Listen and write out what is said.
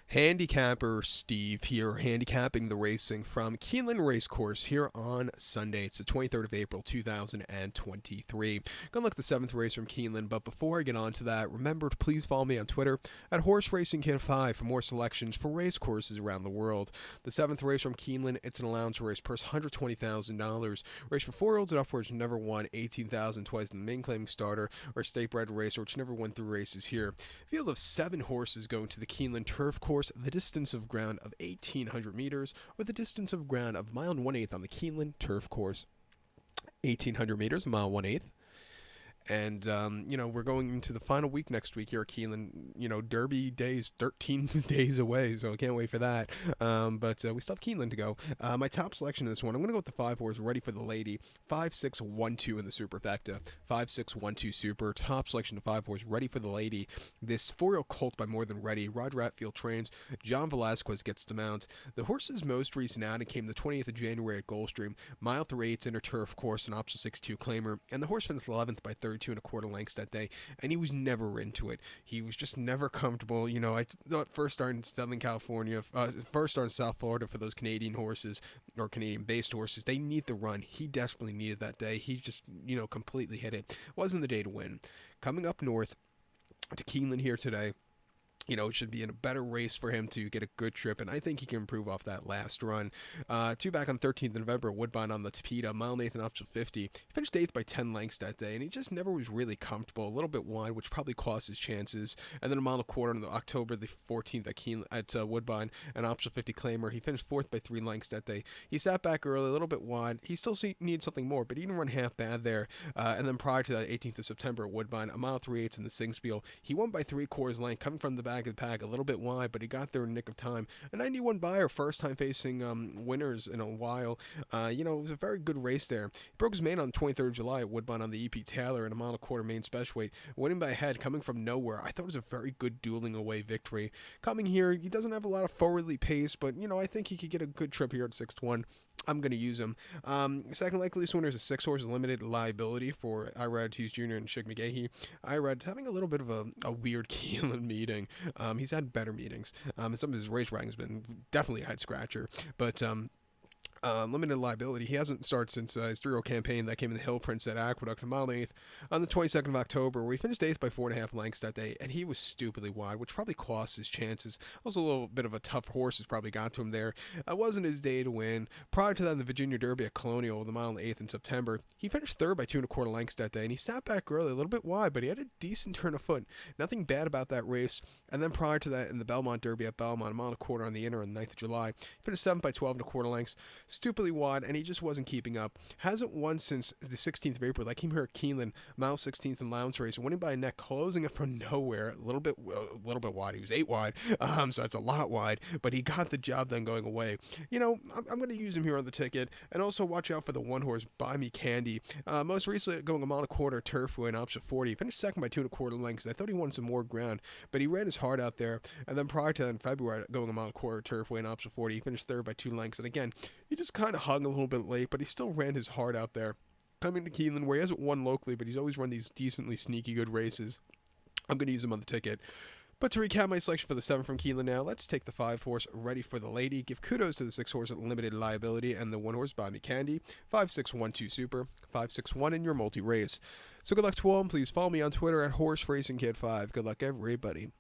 Handicapper Steve here, handicapping the racing from Keeneland Racecourse here on Sunday. It's the 23rd of April, 2023. Gonna look at the 7th race from Keeneland, but before I get on to that, remember to please follow me on Twitter at Horse Racing Kid 5 for more selections for race courses around the world. The 7th race from Keeneland, it's an allowance race, purse $120,000. Race for 4-year-olds and upwards, never won $18,000 twice in the main claiming starter or state bred racer, which never won 3 races here. Field of 7 horses going to the Keeneland Turf Course, the distance of ground of 1,800 meters, with a distance of ground of 1.1 miles on the Keeneland Turf Course. 1,800 meters, 1.1 miles. And, we're going into the final week next week here at Keeneland. Derby Day is 13 days away, so I can't wait for that. But we still have Keeneland to go. My top selection in this one, I'm going to go with the 5 horse, Ready for the Lady, 5-6-1-2 in the superfecta. 5-6-1-2 super. Top selection of 5 horse, Ready for the Lady. This 4-year-old colt by More Than Ready. Roger Atfield trains. John Velasquez gets to mount. The horse's most recent outing came the 20th of January at Gulfstream. Mile 3/8 inner turf course, an optional 6-2 claimer. And the horse finished 11th by 32.25 lengths that day, and he was never into it. He was just never comfortable. I thought first starting in Southern California, first starting in South Florida for those Canadian horses or Canadian-based horses, they need the run. He desperately needed that day. He just, completely hit it. Wasn't the day to win. Coming up north to Keeneland here today. It should be in a better race for him to get a good trip, and I think he can improve off that last run. 2 back on 13th of November, Woodbine on the Tapeta, mile 8th and optional 50. He finished 8th by 10 lengths that day, and he just never was really comfortable. A little bit wide, which probably cost his chances. And then a mile and a quarter on October the 14th at Woodbine, an optional 50 claimer. He finished 4th by 3 lengths that day. He sat back early, a little bit wide. He still needs something more, but he didn't run half bad there. And then prior to that, 18th of September at Woodbine, a mile 3/8 in the Singspiel. He won by 3/4 length, coming from the back of the pack, a little bit wide, but he got there in the nick of time. A 91 buyer, first time facing winners in a while. It was a very good race there. He broke his main on 23rd of July at Woodbine on the E.P. Taylor in a mile and a quarter main special weight, winning by a head, coming from nowhere. I thought it was a very good dueling away victory. Coming here, he doesn't have a lot of forwardly pace, but I think he could get a good trip here at 6-1. I'm going to use him. Second likeliest winner is a 6 horse limited liability for Irad Hughes Jr. and Shig McGahee. Irad's having a little bit of a weird Keeneland meeting. He's had better meetings. And some of his race riding's been definitely a head scratcher. But limited liability. He hasn't started since his 3-year-old campaign that came in the Hill Prince at Aqueduct on mile 8th on the 22nd of October, where he finished 8th by 4.5 lengths that day, and he was stupidly wide, which probably cost his chances. Also, a little bit of a tough horse has probably got to him there. It wasn't his day to win. Prior to that, in the Virginia Derby at Colonial, the mile 8th in September, he finished 3rd by 2.25 lengths that day, and he sat back early, a little bit wide, but he had a decent turn of foot. Nothing bad about that race. And then prior to that, in the Belmont Derby at Belmont, a mile and a quarter on the inner on the 9th of July, he finished 7th by 12.25 lengths, stupidly wide, and he just wasn't keeping up. Hasn't won since the 16th of April. That came here at Keeneland, mile 16th in Lowndes race, winning by a neck, closing it from nowhere, a little bit wide. He was 8 wide, so that's a lot wide, but he got the job done going away. I'm going to use him here on the ticket, and also watch out for the 1 horse, Buy Me Candy. Most recently, going a mile and a quarter turf win, option 40. He finished 2nd by 2.25 lengths. I thought he won some more ground, but he ran his heart out there. And then prior to that, in February, going a mile and a quarter turf win, option 40. He finished 3rd by 2 lengths. And again, he just kind of hung a little bit late, but he still ran his heart out there. Coming to Keeneland, where he hasn't won locally, but he's always run these decently sneaky good races. I'm going to use him on the ticket. But to recap my selection for the 7 from Keeneland now, let's take the 5 horse, Ready for the Lady. Give kudos to the 6 horse, Limited Liability, and the 1 horse, Buy Me Candy. 5-6-1-2 Super, 5-6-1 in your multi-race. So good luck to all, and please follow me on Twitter at Horse Racing Kid 5. Good luck, everybody.